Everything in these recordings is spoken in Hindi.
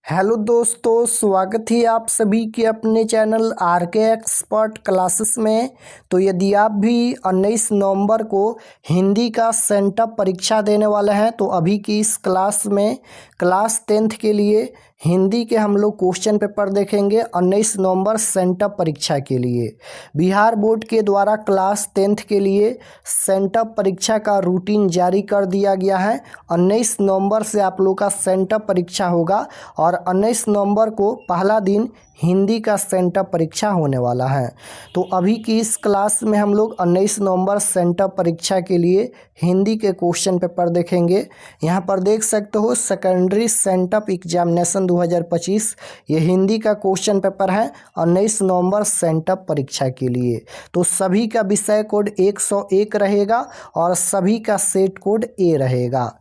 हेलो दोस्तों, स्वागत है आप सभी के अपने चैनल आर के एक्सपर्ट क्लासेस में। तो यदि आप भी 19 नवंबर को हिंदी का सेंटअप परीक्षा देने वाले हैं तो अभी की इस क्लास में क्लास 10th के लिए हिंदी के हम लोग क्वेश्चन पेपर देखेंगे 19 नवंबर सेंटअप परीक्षा के लिए। बिहार बोर्ड के द्वारा क्लास 10th के लिए सेंटअप परीक्षा का रूटीन जारी कर दिया गया है। 19 नवंबर से आप लोग का सेंटअप परीक्षा होगा और 19 नवंबर को पहला दिन हिंदी का सेंटअप परीक्षा होने वाला है। तो अभी की इस क्लास में हम लोग 19 नवंबर सेंटअप परीक्षा के लिए हिंदी के क्वेश्चन पेपर देखेंगे। यहाँ पर देख सकते हो सेकेंडरी सेंटअप एग्जामिनेशन 2025 ये हिंदी का क्वेश्चन पेपर है 19 नवंबर सेंटअप परीक्षा के लिए। तो सभी का विषय कोड 101 रहेगा और सभी का सेट कोड ए रहेगा।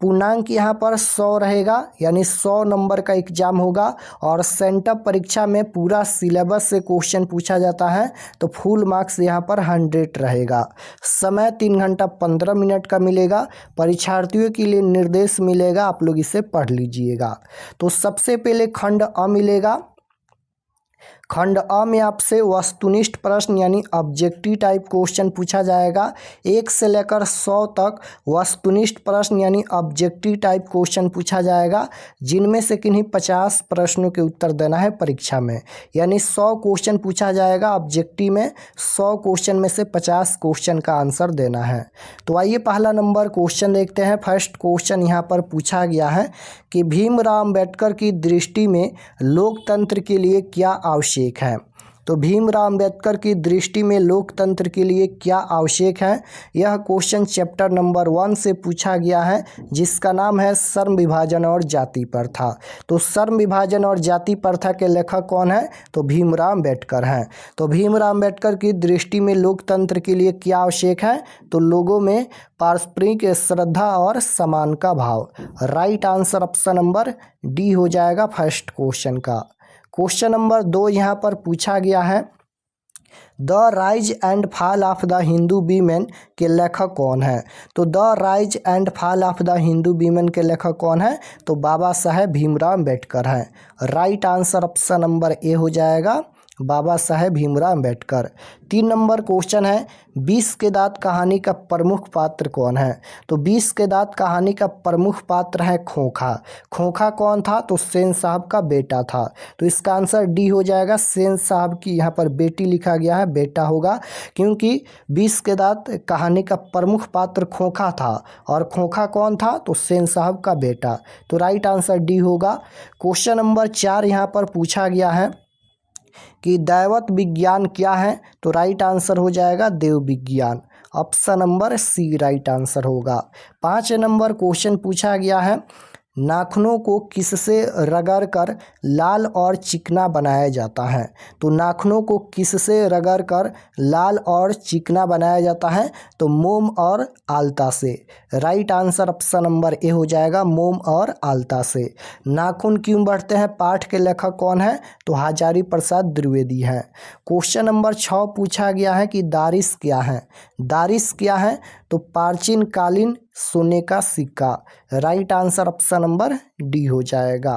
पूर्णांक यहाँ पर 100 रहेगा, यानी 100 नंबर का एग्जाम होगा और सेंटअप परीक्षा में पूरा सिलेबस से क्वेश्चन पूछा जाता है तो फुल मार्क्स यहाँ पर 100 रहेगा। समय 3 घंटा 15 मिनट का मिलेगा। परीक्षार्थियों के लिए निर्देश मिलेगा, आप लोग इसे पढ़ लीजिएगा। तो सबसे पहले खंड अ मिलेगा। खंड अ में आपसे वस्तुनिष्ठ प्रश्न यानी ऑब्जेक्टिव टाइप क्वेश्चन पूछा जाएगा। 1 से लेकर 100 तक वस्तुनिष्ठ प्रश्न यानी ऑब्जेक्टिव टाइप क्वेश्चन पूछा जाएगा, जिनमें से किन्हीं 50 प्रश्नों के उत्तर देना है परीक्षा में। यानी 100 क्वेश्चन पूछा जाएगा ऑब्जेक्टिव में, 100 क्वेश्चन में से 50 क्वेश्चन का आंसर देना है। तो आइए पहला नंबर क्वेश्चन देखते हैं। फर्स्ट क्वेश्चन यहाँ पर पूछा गया है कि भीमराव अम्बेडकर की दृष्टि में लोकतंत्र के लिए क्या आवश्यक है। तो भीमराव अम्बेडकर की दृष्टि में लोकतंत्र के लिए क्या आवश्यक है, यह क्वेश्चन चैप्टर नंबर 1 से पूछा गया है, जिसका नाम है श्रम विभाजन और जाति प्रथा। तो श्रम विभाजन और जाति प्रथा के लेखक कौन है, तो भीमराव अम्बेडकर हैं। तो भीमराव अम्बेडकर की दृष्टि में लोकतंत्र के लिए क्या आवश्यक है, तो लोगों में पारस्परिक श्रद्धा और समान का भाव। Right answer option number D हो जाएगा फर्स्ट क्वेश्चन का। क्वेश्चन नंबर 2 यहाँ पर पूछा गया है, the rise and fall of the Hindu women के लेखक कौन है। तो the rise and fall of the Hindu women के लेखक कौन है, तो बाबा साहेब भीमराव अम्बेडकर हैं। राइट आंसर ऑप्शन नंबर ए हो जाएगा, बाबा साहेब भीमराव अम्बेडकर। 3 नंबर क्वेश्चन है, 20 के दांत कहानी का प्रमुख पात्र कौन है। तो 20 के दांत कहानी का प्रमुख पात्र है खोखा। खोखा कौन था, तो सेन साहब का बेटा था। तो इसका आंसर डी हो जाएगा, सेन साहब की यहाँ पर बेटी लिखा गया है, बेटा होगा, क्योंकि 20 के दांत कहानी का प्रमुख पात्र खोखा था और खोखा कौन था, तो सेन साहब का बेटा। तो राइट आंसर डी होगा। क्वेश्चन नंबर 4 यहाँ पर पूछा गया है कि दैवत विज्ञान क्या है। तो राइट आंसर हो जाएगा देव विज्ञान। Option number C right answer होगा। 5 नंबर क्वेश्चन पूछा गया है, नाखूनों को किससे रगड़कर लाल और चिकना बनाया जाता है। तो नाखूनों को किससे रगड़कर लाल और चिकना बनाया जाता है, तो मोम और आलता से। राइट आंसर ऑप्शन नंबर ए हो जाएगा, मोम और आलता से। नाखून क्यों बढ़ते हैं पाठ के लेखक कौन है, तो हजारी प्रसाद द्विवेदी हैं। क्वेश्चन नंबर 6 पूछा गया है कि दारिश क्या है। दारिश क्या है, तो प्राचीन कालीन सोने का सिक्का। Right answer option number D हो जाएगा।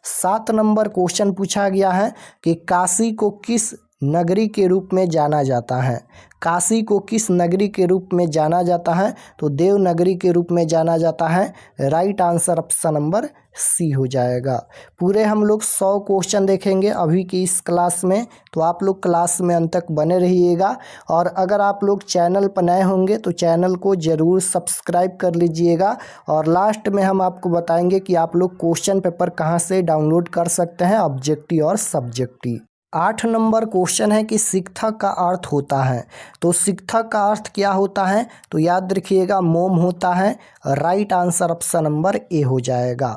7 नंबर क्वेश्चन पूछा गया है कि काशी को किस नगरी के रूप में जाना जाता है। काशी को किस नगरी के रूप में जाना जाता है, तो देवनगरी के रूप में जाना जाता है। Right answer option number C हो जाएगा। पूरे हम लोग 100 क्वेश्चन देखेंगे अभी की इस क्लास में, तो आप लोग क्लास में अंत तक बने रहिएगा। और अगर आप लोग चैनल पर नए होंगे तो चैनल को ज़रूर सब्सक्राइब कर लीजिएगा। और लास्ट में हम आपको बताएंगे कि आप लोग क्वेश्चन पेपर कहाँ से डाउनलोड कर सकते हैं, ऑब्जेक्टिव और सब्जेक्टिव। 8 नंबर क्वेश्चन है कि शिक्षक का अर्थ होता है। तो शिक्षक का अर्थ क्या होता है, तो याद रखिएगा मोम होता है। राइट आंसर ऑप्शन नंबर ए हो जाएगा।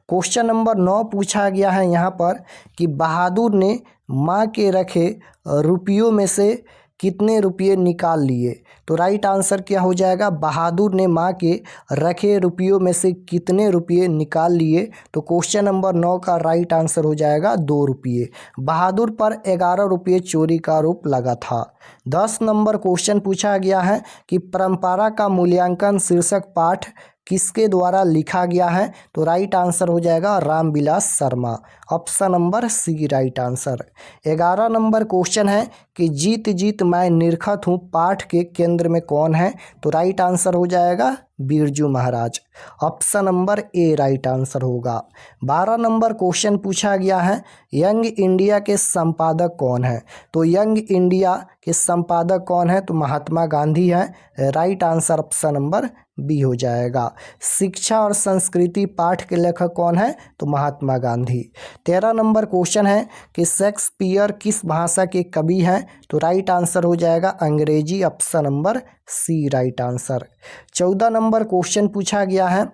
क्वेश्चन नंबर 9 पूछा गया है यहाँ पर कि बहादुर ने माँ के रखे रुपयों में से कितने रुपये निकाल लिए। तो राइट आंसर क्या हो जाएगा, बहादुर ने माँ के रखे रुपयों में से कितने रुपये निकाल लिए। तो क्वेश्चन नंबर 9 का राइट आंसर हो जाएगा 2 रुपये। बहादुर पर 11 रुपये चोरी का आरोप लगा था। 10 नंबर क्वेश्चन पूछा गया है कि परंपरा का मूल्यांकन शीर्षक पाठ किसके द्वारा लिखा गया है? तो राइट आंसर हो जाएगा Ramvilas Sharma. Option number C right answer. 11 number question है कि जीत जीत मैं निरखत हूँ पाठ के केंद्र में कौन है? तो राइट आंसर हो जाएगा Birju Maharaj. Option number A right answer होगा। 12 नंबर क्वेश्चन पूछा गया है यंग इंडिया के संपादक कौन है? तो यंग इंडिया के संपादक कौन है? तो महात्मा गांधी है। Right answer option number B हो जाएगा। शिक्षा और संस्कृति पाठ के लेखक कौन है? तो महात्मा गांधी। 13 नंबर क्वेश्चन है कि शेक्सपियर किस भाषा के कवि हैं? तो राइट आंसर हो जाएगा अंग्रेजी। Option number C right answer. 14 number question पूछा गया है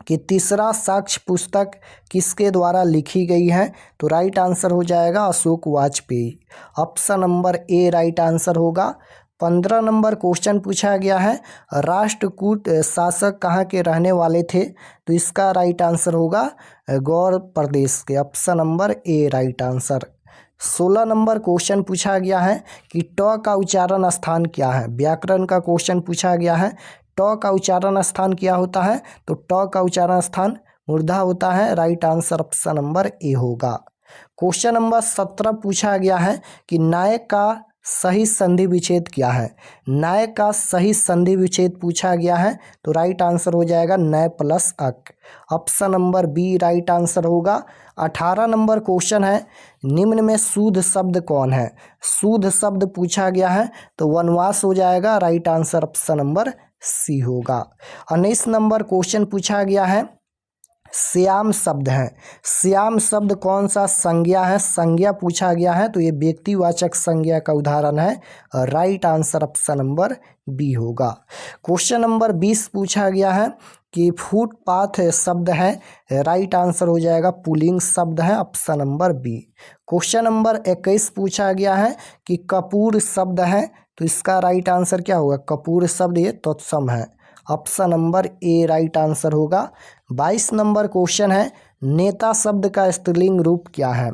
कि तीसरा साक्ष्य पुस्तक किसके द्वारा लिखी गई है? तो राइट आंसर हो जाएगा Ashok Vajpayee. Option number A right answer होगा। 15 नंबर क्वेश्चन पूछा गया है राष्ट्रकूट शासक कहाँ के रहने वाले थे? तो इसका राइट आंसर होगा गौड़ प्रदेश के। Option number A right answer. 16 number question पूछा गया है कि ट का उच्चारण स्थान क्या है? व्याकरण का क्वेश्चन पूछा गया है ट का उच्चारण स्थान क्या होता है? तो ट का उच्चारण स्थान मूर्धा होता है। Right answer option number A होगा। क्वेश्चन नंबर 17 पूछा गया है कि नायक का सही संधि विच्छेद क्या है? नायक का सही संधि विच्छेद पूछा गया है तो राइट आंसर हो जाएगा नय प्लस अक। Option number B right answer होगा। 18 नंबर क्वेश्चन है निम्न में शुद्ध शब्द कौन है? शुद्ध शब्द पूछा गया है तो वनवास हो जाएगा। Right answer option number C होगा। 19 नंबर क्वेश्चन पूछा गया है श्याम शब्द है। श्याम शब्द कौन सा संज्ञा है? संज्ञा पूछा गया है तो ये व्यक्तिवाचक संज्ञा का उदाहरण है। Right answer option number B होगा। क्वेश्चन नंबर 20 पूछा गया है कि फुटपाथ शब्द है। राइट आंसर हो जाएगा पुल्लिंग शब्द है। Option number B. Question number 21 पूछा गया है कि कपूर शब्द है तो इसका राइट आंसर क्या होगा? कपूर शब्द ये तत्सम है। Option number A right answer होगा। 22 नंबर क्वेश्चन है नेता शब्द का स्त्रीलिंग रूप क्या है?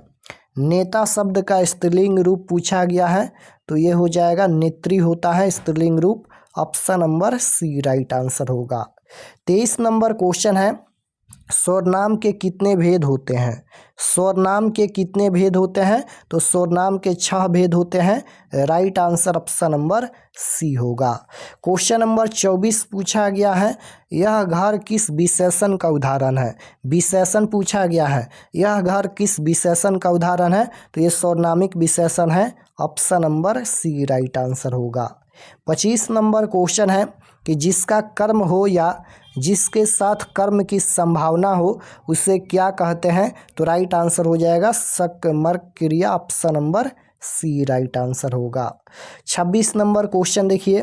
नेता शब्द का स्त्रीलिंग रूप पूछा गया है तो ये हो जाएगा नेत्री होता है स्त्रीलिंग रूप। Option number C right answer होगा। 23 नंबर क्वेश्चन है स्वरनाम के कितने भेद होते हैं? स्वरनाम के कितने भेद होते हैं? तो स्वरनाम के 6 भेद होते हैं। Right answer option number C होगा। क्वेश्चन नंबर 24 पूछा गया है यह घर किस विशेषण का उदाहरण है? विशेषण पूछा गया है यह घर किस विशेषण का उदाहरण है? तो ये स्वरनामिक विशेषण है। Option number C right answer होगा। 25 नंबर क्वेश्चन है कि जिसका कर्म हो या जिसके साथ कर्म की संभावना हो उसे क्या कहते हैं? तो राइट आंसर हो जाएगा सकर्मक क्रिया। Option number C right answer होगा। 26 नंबर क्वेश्चन देखिए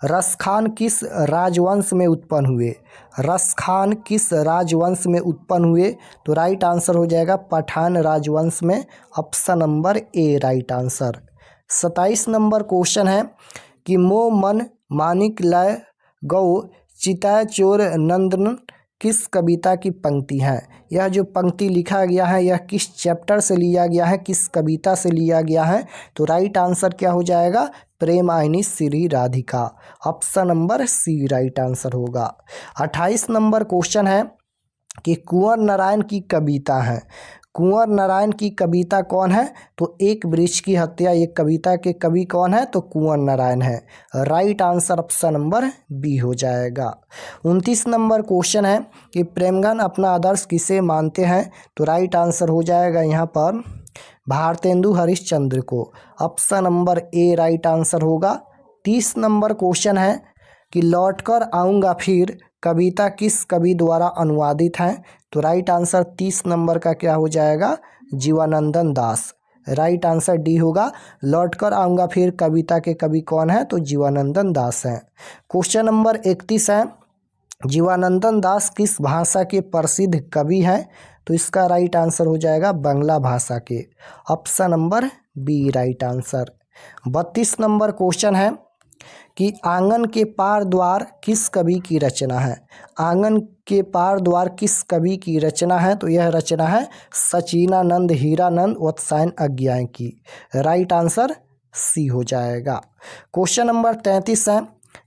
रसखान किस राजवंश में उत्पन्न हुए? रसखान किस राजवंश में उत्पन्न हुए? तो राइट आंसर हो जाएगा पठान राजवंश में। Option number A right answer. 27 number question है कि मो मन मानिक लय गौ चितय चोर नंदन किस कविता की पंक्ति है? यह जो पंक्ति लिखा गया है यह किस चैप्टर से लिया गया है, किस कविता से लिया गया है? तो राइट आंसर क्या हो जाएगा? प्रेम आइनी Shri Radhika. Option number C right answer होगा। 28 नंबर क्वेश्चन है कि कुंवर नारायण की कविता है। कुंवर नारायण की कविता कौन है? तो एक वृक्ष की हत्या। ये कविता के कवि कौन है? तो कुंवर नारायण है। Right answer option number B हो जाएगा। 29 नंबर क्वेश्चन है कि प्रेमगन अपना आदर्श किसे मानते हैं? तो राइट आंसर हो जाएगा यहाँ पर भारतेंदु हरिश्चंद्र को। Option number A right answer होगा। 30 नंबर क्वेश्चन है कि लौटकर आऊँगा फिर कविता किस कवि द्वारा अनुवादित है? तो राइट आंसर 30 नंबर का क्या हो जाएगा? जीवानंदन दास। राइट आंसर डी होगा। लौटकर आऊँगा फिर कविता के कवि कौन है? तो जीवानंदन दास हैं। क्वेश्चन नंबर 31 है जीवानंदन दास किस भाषा के प्रसिद्ध कवि हैं? तो इसका राइट आंसर हो जाएगा बांग्ला भाषा के। Option number B right answer. 32 number question है कि आंगन के पार द्वार किस कवि की रचना है? आंगन के पार द्वार किस कवि की रचना है? तो यह रचना है सचिनानंद हीरानंद वत्सायन अज्ञाय की। राइट आंसर सी हो जाएगा। क्वेश्चन नंबर 33 है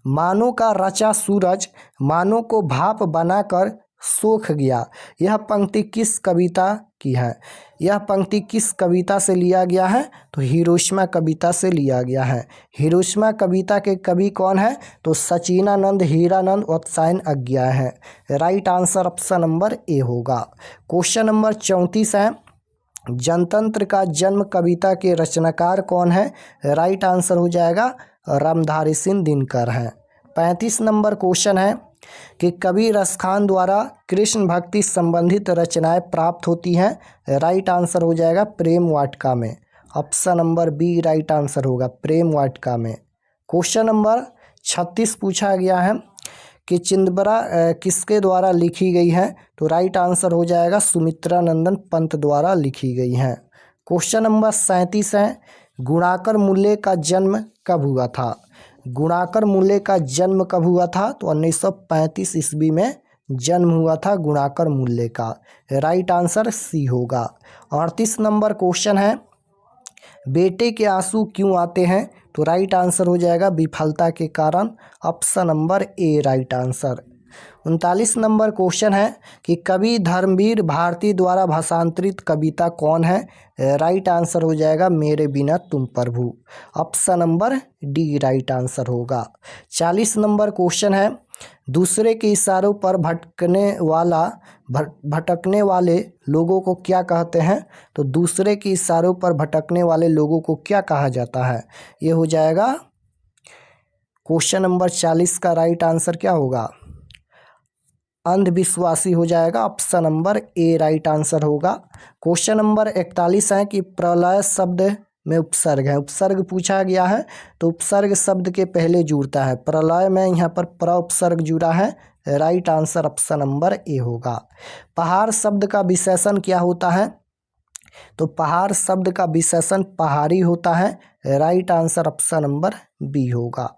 मानो का रचा सूरज मानो को भाप बनाकर सोख गया। यह पंक्ति किस कविता की है? यह पंक्ति किस कविता से लिया गया है? तो हिरोशिमा कविता से लिया गया है। हिरोशिमा कविता के कवि कौन है? तो सचिनानंद, हीरानंद, वात्स्यायन अज्ञा है। Right answer option number A होगा। क्वेश्चन नंबर 34 है, जनतंत्र का जन्म कविता के रचनाकार कौन है? राइट आंसर हो जाएगा रामधारी सिंह दिनकर हैं। 35 नंबर क्वेश्चन है कि कवि रसखान द्वारा कृष्ण भक्ति संबंधित रचनाएं प्राप्त होती हैं। राइट आंसर हो जाएगा प्रेम वाटिका में। Option number B right answer होगा प्रेम वाटिका में। क्वेश्चन नंबर 36 पूछा गया है कि चिंदबरा किसके द्वारा लिखी गई है? तो राइट आंसर हो जाएगा सुमित्रा नंदन पंत द्वारा लिखी गई है। क्वेश्चन नंबर 37 है, गुणाकर मूल्य का जन्म कब हुआ था? गुणाकर मूल्य का जन्म कब हुआ था? तो 1935 ईस्वी में जन्म हुआ था गुणाकर मूल्य का। राइट आंसर सी होगा। 38 नंबर क्वेश्चन है, बेटे के आंसू क्यों आते हैं? तो राइट आंसर हो जाएगा विफलता के कारण। Option number A right answer. 39 number question है कि कवि धर्मवीर भारती द्वारा भाषांतरित कविता कौन है? राइट आंसर हो जाएगा मेरे बिना तुम प्रभु। Option number D right answer होगा। 40 नंबर क्वेश्चन है, दूसरे के इशारों पर भटकने वाले लोगों को क्या कहते हैं? तो दूसरे के इशारों पर भटकने वाले लोगों को क्या कहा जाता है? ये हो जाएगा क्वेश्चन नंबर 40 का राइट आंसर क्या होगा? अंधविश्वासी हो जाएगा। Option number A right answer होगा। क्वेश्चन नंबर 41 है कि प्रलय शब्द में उपसर्ग है। उपसर्ग पूछा गया है तो उपसर्ग शब्द के पहले जुड़ता है। प्रलय में यहाँ पर प्र उपसर्ग जुड़ा है। Right answer option number A होगा। पहाड़ शब्द का विशेषण क्या होता है? तो पहाड़ शब्द का विशेषण पहाड़ी होता है। Right answer option number B होगा।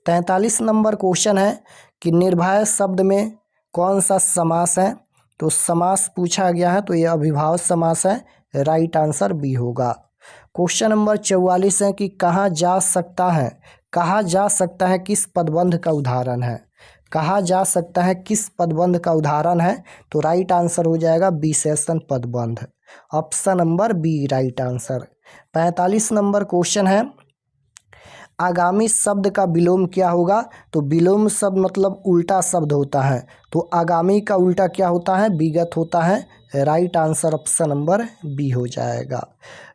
43 नंबर क्वेश्चन है कि निर्भय शब्द में कौन सा समास है? तो समास पूछा गया है तो यह अविभाज्य समास है। राइट आंसर बी होगा। क्वेश्चन नंबर 44 है कि कहा जा सकता है? कहा जा सकता है किस पदबंध का उदाहरण है? कहा जा सकता है किस पदबंध का उदाहरण है? तो राइट आंसर हो जाएगा विशेषण पदबंध। Option number B right answer. 45 number question है, आगामी शब्द का विलोम क्या होगा? तो विलोम शब्द मतलब उल्टा शब्द होता है। तो आगामी का उल्टा क्या होता है? विगत होता है। Right answer option number B हो जाएगा।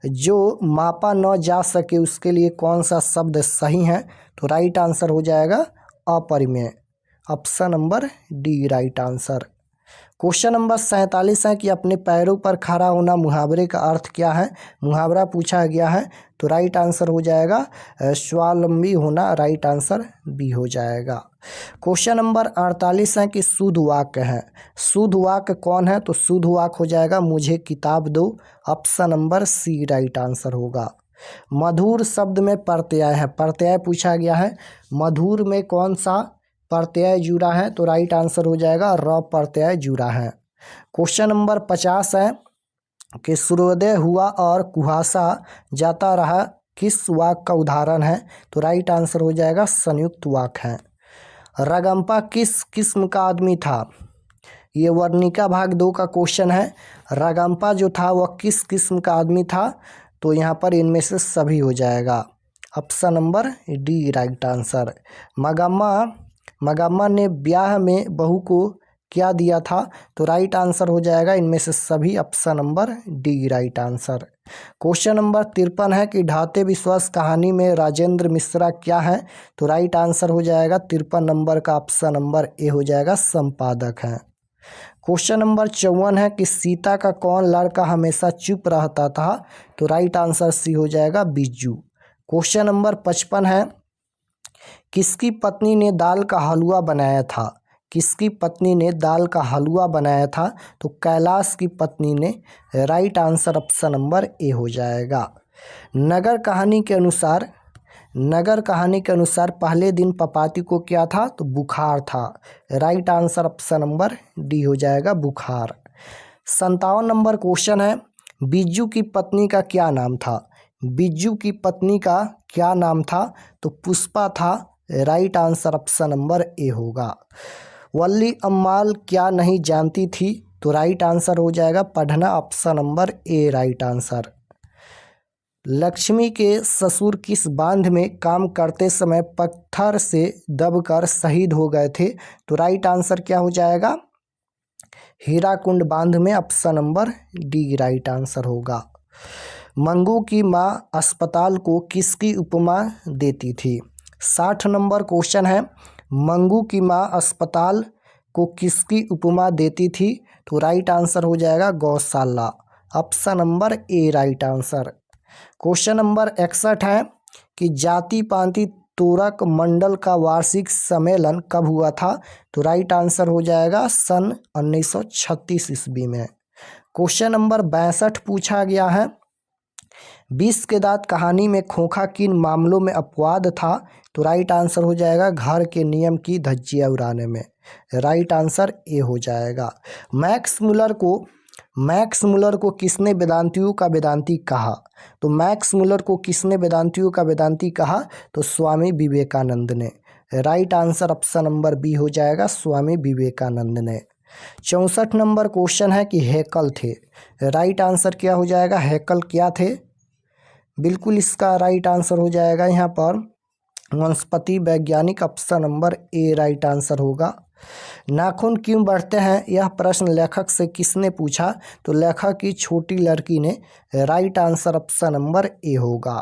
जो मापा न जा सके उसके लिए कौन सा शब्द सही है? तो राइट आंसर हो जाएगा अपरिमेय। Option number D right answer. Question number 47 है कि अपने पैरों पर खड़ा होना मुहावरे का अर्थ क्या है? मुहावरा पूछा गया है तो राइट आंसर हो जाएगा स्वावलंबी होना। राइट आंसर बी हो जाएगा। क्वेश्चन नंबर 48 है कि शुद्ध वाक्य है। शुद्ध वाक्य कौन है? तो शुद्ध वाक्य हो जाएगा मुझे किताब दो। Option number C right answer होगा। मधुर शब्द में प्रत्यय है। प्रत्यय पूछा गया है, मधुर में कौन सा प्रत्यय जुड़ा है? तो राइट आंसर हो जाएगा र प्रत्यय जुड़ा है। क्वेश्चन नंबर 50 है कि सूर्योदय हुआ और कुहासा जाता रहा किस वाक्य का उदाहरण है? तो राइट आंसर हो जाएगा संयुक्त वाक्य है। रगम्पा किस किस्म का आदमी था? ये वर्णिका भाग 2 का क्वेश्चन है। रगम्पा जो था वह किस किस्म का आदमी था? तो यहाँ पर इनमें से सभी हो जाएगा। Option number D right answer. Magamma ने ब्याह में बहू को क्या दिया था? तो राइट आंसर हो जाएगा इनमें से सभी। Option number D right answer. Question number 53 है कि ढाते विश्वास कहानी में राजेंद्र मिश्रा क्या है? तो राइट आंसर हो जाएगा 53 नंबर का ऑप्शन नंबर ए हो जाएगा संपादक है। क्वेश्चन नंबर 54 है कि सीता का कौन लड़का हमेशा चुप रहता था? तो राइट आंसर सी हो जाएगा बिज्जू। क्वेश्चन नंबर 55 है किसकी पत्नी ने दाल का हलवा बनाया था? किसकी पत्नी ने दाल का हलवा बनाया था? तो कैलाश की पत्नी ने। राइट आंसर ऑप्शन नंबर ए हो जाएगा। नगर कहानी के अनुसार पहले दिन पपाती को क्या था? तो बुखार था। Right answer option number D हो जाएगा बुखार। 57 नंबर क्वेश्चन है बिज्जू की पत्नी का क्या नाम था? बिज्जू की पत्नी का क्या नाम था? तो पुष्पा था। Right answer option number A होगा। वल्ली अम्माल क्या नहीं जानती थी, तो राइट आंसर हो जाएगा पढ़ना, option number A right answer. Lakshmi के ससुर किस बांध में काम करते समय पत्थर से दबकर शहीद हो गए थे, तो राइट आंसर क्या हो जाएगा, हीराकुंड बांध में, option number D right answer होगा। मंगू की माँ अस्पताल को किसकी उपमा देती थी। 60 नंबर क्वेश्चन है, मंगू की माँ अस्पताल को किसकी उपमा देती थी, तो राइट आंसर हो जाएगा गौशाला, option number A right answer. Question number 61 है कि जाति पांति तोरक मंडल का वार्षिक सम्मेलन कब हुआ था, तो राइट आंसर हो जाएगा सन 1936 ईस्वी में। क्वेश्चन नंबर 62 पूछा गया है, 20 के दांत कहानी में खोखा किन मामलों में अपवाद था, तो राइट आंसर हो जाएगा घर के नियम की धज्जियां उड़ाने में, राइट आंसर ए हो जाएगा। मैक्स मुलर को किसने वेदांतियों का वेदांती कहा, तो मैक्स मुलर को किसने वेदांतियों का वेदांती कहा, तो स्वामी विवेकानंद ने, right answer option number B हो जाएगा, स्वामी विवेकानंद ने। 64 नंबर क्वेश्चन है कि हैकल थे, राइट आंसर क्या हो जाएगा, हैकल क्या थे, बिल्कुल इसका राइट आंसर हो जाएगा यहाँ पर वनस्पति वैज्ञानिक, option number A right answer होगा। नाखून क्यों बढ़ते हैं, यह प्रश्न लेखक से किसने पूछा, तो लेखक की छोटी लड़की ने, right answer option number A होगा।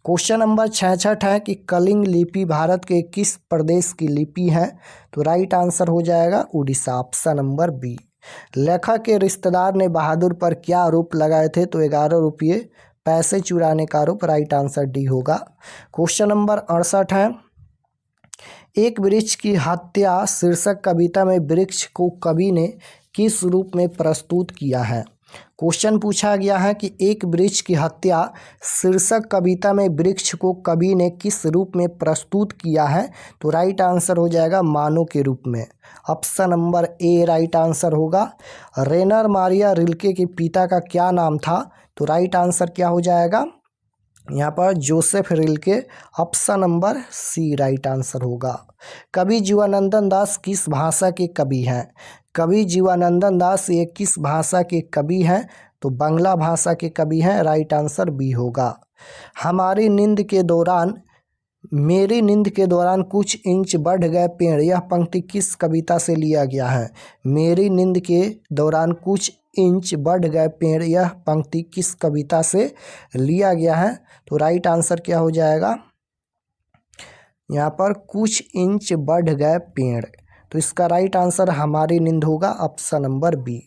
क्वेश्चन नंबर 66 है कि कलिंग लिपि भारत के किस प्रदेश की लिपि है, तो राइट आंसर हो जाएगा उड़ीसा, ऑप्शन नंबर बी। लेखक के रिश्तेदार ने बहादुर पर क्या आरोप लगाए थे, तो 11 रुपये पैसे चुराने का आरोप, राइट आंसर डी होगा। क्वेश्चन नंबर 68 है, एक वृक्ष की हत्या शीर्षक कविता में वृक्ष को कवि ने किस रूप में प्रस्तुत किया है। क्वेश्चन पूछा गया है कि एक वृक्ष की हत्या शीर्षक कविता में वृक्ष को कवि ने किस रूप में प्रस्तुत किया है, तो राइट आंसर हो जाएगा मानव के रूप में, option number A right answer होगा। रेनर मारिया रिल्के के पिता का क्या नाम था, तो राइट आंसर क्या हो जाएगा यहाँ पर Joseph Rilke, option number C right answer होगा। कवि जीवानंदन दास किस भाषा के कवि हैं, कवि जीवानंदन दास ये किस भाषा के कवि हैं, तो बांग्ला भाषा के कवि हैं, राइट आंसर बी होगा। मेरी नींद के दौरान कुछ इंच बढ़ गए पेड़, यह पंक्ति किस कविता से लिया गया है। मेरी नींद के दौरान कुछ इंच बढ़ गए पेड़, यह पंक्ति किस कविता से लिया गया है, तो राइट आंसर क्या हो जाएगा यहाँ पर कुछ इंच बढ़ गए पेड़, तो इसका राइट आंसर हमारी नींद होगा, option number B.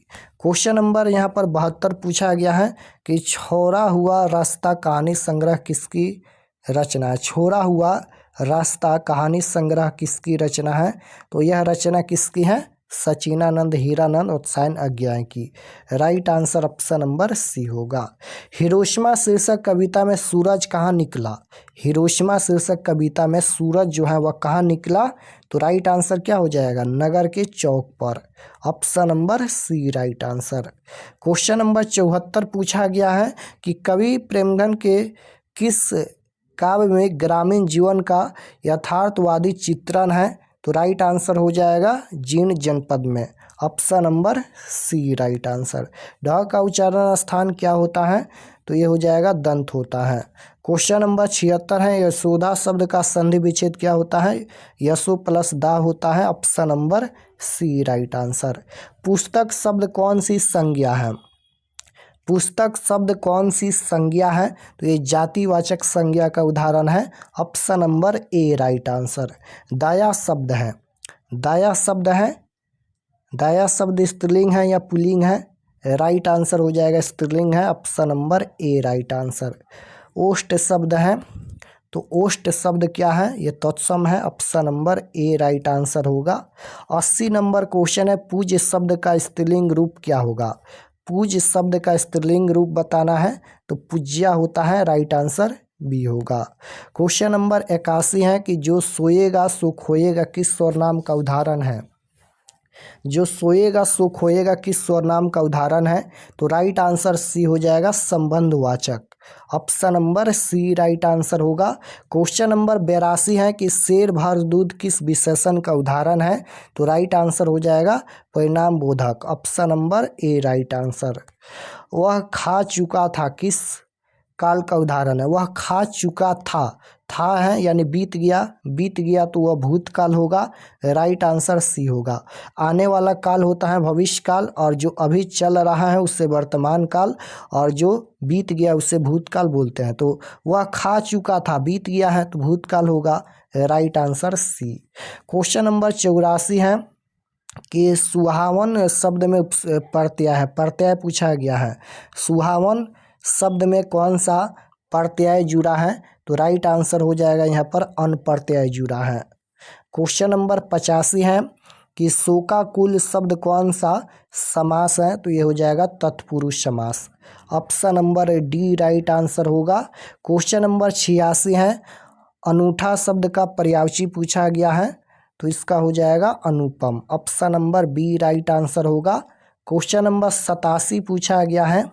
Question number यहाँ पर 72 पूछा गया है कि छोड़ा हुआ रास्ता कहानी संग्रह किसकी रचना है। छोड़ा हुआ रास्ता कहानी संग्रह किसकी रचना है, तो यह रचना किसकी है, सचिनानंद हीरानंद और साइन अज्ञाय की, right answer option number C होगा। हिरोशिमा शीर्षक कविता में सूरज कहाँ निकला, हिरोशिमा शीर्षक कविता में सूरज जो है वह कहाँ निकला, तो राइट आंसर क्या हो जाएगा नगर के चौक पर, option number C right answer. Question number 74 पूछा गया है कि कवि प्रेमधन के किस काव्य में ग्रामीण जीवन का यथार्थवादी चित्रण है, तो राइट आंसर हो जाएगा जीर्ण जनपद में, option number C right answer. ढ का उच्चारण स्थान क्या होता है, तो ये हो जाएगा दंत होता है। क्वेश्चन नंबर 76 है, यशोदा शब्द का संधि विच्छेद क्या होता है, यशो प्लस दा होता है, option number C right answer. पुस्तक शब्द कौन सी संज्ञा है, पुस्तक शब्द कौन सी संज्ञा है, तो ये जातिवाचक संज्ञा का उदाहरण है, option number A right answer. दाया शब्द है, दाया शब्द है, दाया शब्द स्त्रीलिंग है या पुल्लिंग है, राइट आंसर हो जाएगा स्त्रीलिंग है, option number A right answer. ओष्ठ शब्द है, तो ओष्ठ शब्द क्या है, ये तत्सम है, option number A right answer होगा। 80 नंबर क्वेश्चन है, पूज्य शब्द का स्त्रीलिंग रूप क्या होगा, पूज्य शब्द का स्त्रीलिंग रूप बताना है, तो पूज्या होता है, राइट आंसर बी होगा। क्वेश्चन नंबर 81 है कि जो सोएगा सो खोएगा किस सर्वनाम का उदाहरण है, जो सोएगा सो खोएगा किस सर्वनाम का उदाहरण है, तो राइट आंसर सी हो जाएगा संबंधवाचक, option number C right answer होगा। क्वेश्चन नंबर 82 है कि शेर भर दूध किस विशेषण का उदाहरण है? तो राइट आंसर हो जाएगा परिणाम बोधक, option number A right answer. वह खा चुका था किस काल का उदाहरण है? वह खा चुका था है यानी बीत गया तो वह भूतकाल होगा, राइट आंसर सी होगा। आने वाला काल होता है भविष्य काल, और जो अभी चल रहा है उससे वर्तमान काल, और जो बीत गया उससे भूतकाल बोलते हैं। तो वह खा चुका था बीत गया है तो भूतकाल होगा, right answer C. Question number 84 है कि सुहावन शब्द में प्रत्यय पूछा गया है। सुहावन शब्द में कौन सा प्रत्यय जुड़ा है? तो राइट आंसर हो जाएगा यहाँ पर अन प्रत्यय जुड़ा है। क्वेश्चन नंबर 85 है कि शोकाकुल शब्द कौन सा समास है? तो ये हो जाएगा तत्पुरुष समास, option number D right answer होगा। क्वेश्चन नंबर 86 है अनूठा शब्द का पर्यायवाची पूछा गया है, तो इसका हो जाएगा अनुपम, option number B right answer होगा। क्वेश्चन नंबर 87 पूछा गया है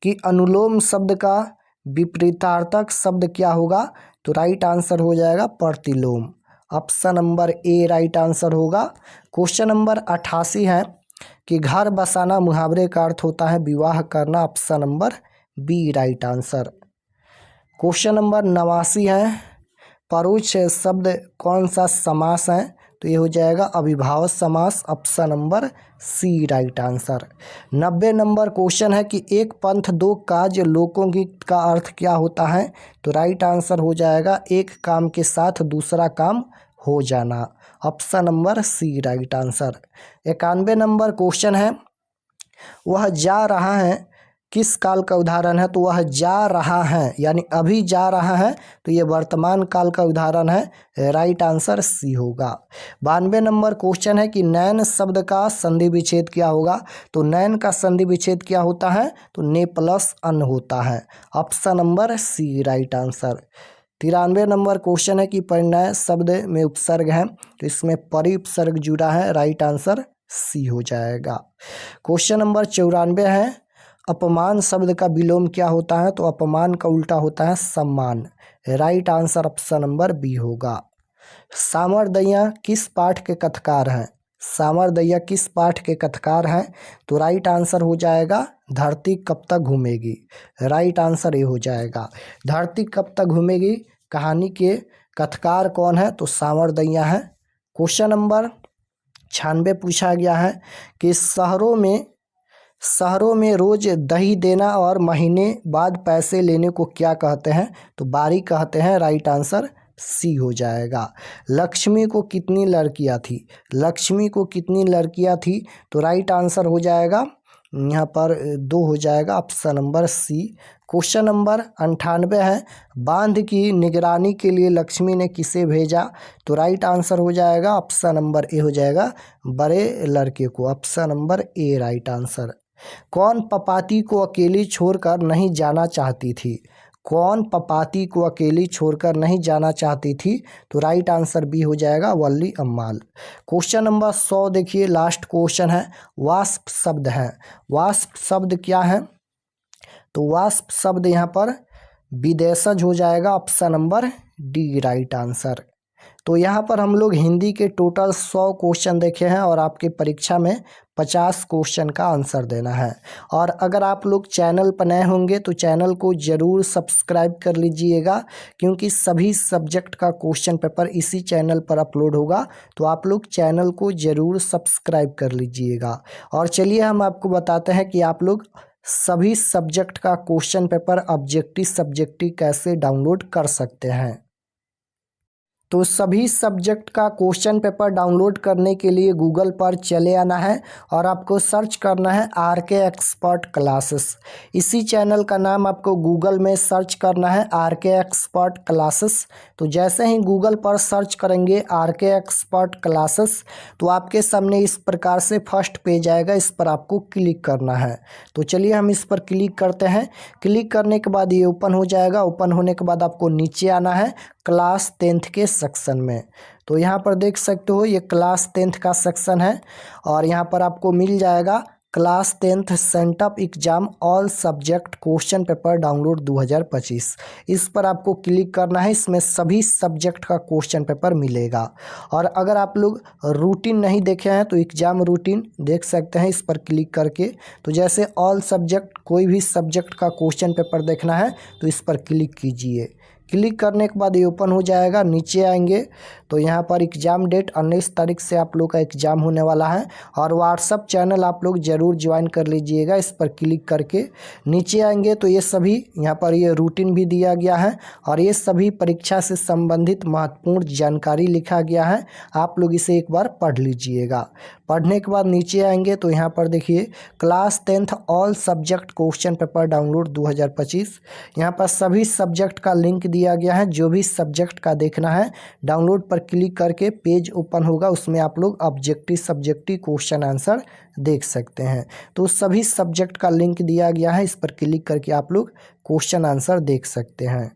कि अनुलोम शब्द का विपरीतार्थक शब्द क्या होगा? तो राइट आंसर हो जाएगा प्रतिलोम, option number A right answer होगा। क्वेश्चन नंबर 88 है कि घर बसाना मुहावरे का अर्थ होता है विवाह करना, option number B right answer. Question number 89 है परोक्ष शब्द कौन सा समास है? तो ये हो जाएगा अविभाव समास, option number C right answer. 90 number question है कि एक पंथ दो काज लोकों की का अर्थ क्या होता है? तो राइट आंसर हो जाएगा एक काम के साथ दूसरा काम हो जाना, option number C right answer. 91 number question है वह जा रहा है किस काल का उदाहरण है? तो वह जा रहा है यानी अभी जा रहा है, तो ये वर्तमान काल का उदाहरण है, राइट आंसर सी होगा। 92 नंबर क्वेश्चन है कि नैन शब्द का संधि विच्छेद क्या होगा? तो नैन का संधि विच्छेद क्या होता है? तो ने प्लस अन होता है, option number C right answer. 93 number question है कि परिणय शब्द में उपसर्ग है, तो इसमें परिपसर्ग जुड़ा है, राइट आंसर सी हो जाएगा। क्वेश्चन नंबर 94 है अपमान शब्द का विलोम क्या होता है? तो अपमान का उल्टा होता है सम्मान, right answer option number B होगा। सामरदैया किस पाठ के कथकार हैं? सामरदैया किस पाठ के कथकार हैं? तो राइट आंसर हो जाएगा धरती कब तक घूमेगी, राइट आंसर ये हो जाएगा। धरती कब तक घूमेगी कहानी के कथकार कौन है? तो सामरदैया है। क्वेश्चन नंबर 96 पूछा गया है कि शहरों में रोज दही देना और महीने बाद पैसे लेने को क्या कहते हैं? तो बारी कहते हैं, राइट आंसर सी हो जाएगा। लक्ष्मी को कितनी लड़कियां थी? लक्ष्मी को कितनी लड़कियां थी? तो राइट आंसर हो जाएगा यहाँ पर 2 हो जाएगा, option number C. Question number 98 है बांध की निगरानी के लिए लक्ष्मी ने किसे भेजा? तो राइट आंसर हो जाएगा ऑप्शन नंबर ए हो जाएगा बड़े लड़के को, option number A right answer. कौन पपाती को अकेली छोड़कर नहीं जाना चाहती थी? कौन पपाती को अकेली छोड़कर नहीं जाना चाहती थी? तो राइट आंसर बी हो जाएगा वल्ली अम्माल। क्वेश्चन नंबर 100 देखिए लास्ट क्वेश्चन है वाष्प शब्द है। वाष्प शब्द क्या है? तो वाष्प शब्द यहाँ पर विदेशज हो जाएगा, option number D right answer. तो यहाँ पर हम लोग हिंदी के टोटल 100 क्वेश्चन देखे हैं और आपके परीक्षा में 50 क्वेश्चन का आंसर देना है। और अगर आप लोग चैनल पर नए होंगे तो चैनल को ज़रूर सब्सक्राइब कर लीजिएगा, क्योंकि सभी सब्जेक्ट का क्वेश्चन पेपर इसी चैनल पर अपलोड होगा, तो आप लोग चैनल को ज़रूर सब्सक्राइब कर लीजिएगा। और चलिए हम आपको बताते हैं कि आप लोग सभी सब्जेक्ट का क्वेश्चन पेपर सब्जेक्टिव कैसे डाउनलोड कर सकते हैं। तो सभी सब्जेक्ट का क्वेश्चन पेपर डाउनलोड करने के लिए गूगल पर चले आना है और आपको सर्च करना है आरके एक्सपर्ट क्लासेस। इसी चैनल का नाम आपको गूगल में सर्च करना है आरके एक्सपर्ट क्लासेस। तो जैसे ही गूगल पर सर्च करेंगे आरके एक्सपर्ट क्लासेस तो आपके सामने इस प्रकार से फर्स्ट पेज आएगा, इस पर आपको क्लिक करना है। तो चलिए हम इस पर क्लिक करते हैं। क्लिक करने के बाद ये ओपन हो जाएगा। ओपन होने के बाद आपको नीचे आना है क्लास 10th के सेक्शन में। तो यहाँ पर देख सकते हो ये क्लास 10th का सेक्शन है और यहाँ पर आपको मिल जाएगा class 10th sent up exam all subject question paper download 2025। इस पर आपको क्लिक करना है। इसमें सभी सब्जेक्ट का क्वेश्चन पेपर मिलेगा। और अगर आप लोग रूटीन नहीं देखे हैं तो एग्जाम रूटीन देख सकते हैं इस पर क्लिक करके। तो जैसे ऑल सब्जेक्ट कोई भी सब्जेक्ट का क्वेश्चन पेपर देखना है तो इस पर क्लिक कीजिए। क्लिक करने के बाद ये ओपन हो जाएगा। नीचे आएंगे तो यहाँ पर एग्ज़ाम डेट 19 तारीख से आप लोग का एग्ज़ाम होने वाला है। और व्हाट्सअप चैनल आप लोग ज़रूर ज्वाइन कर लीजिएगा। इस पर क्लिक करके नीचे आएंगे तो ये सभी यहाँ पर ये रूटीन भी दिया गया है और ये सभी परीक्षा से संबंधित महत्वपूर्ण जानकारी लिखा गया है। आप लोग इसे एक बार पढ़ लीजिएगा। पढ़ने के बाद नीचे आएंगे तो यहाँ पर देखिए class 10th all subject question paper download 2025। यहाँ पर सभी सब्जेक्ट का लिंक दिया गया है। जो भी सब्जेक्ट का देखना है डाउनलोड पर क्लिक करके पेज ओपन होगा। उसमें आप लोग ऑब्जेक्टिव सब्जेक्टिव क्वेश्चन आंसर देख सकते हैं। तो सभी सब्जेक्ट का लिंक दिया गया है। इस पर क्लिक करके आप लोग क्वेश्चन आंसर देख सकते हैं।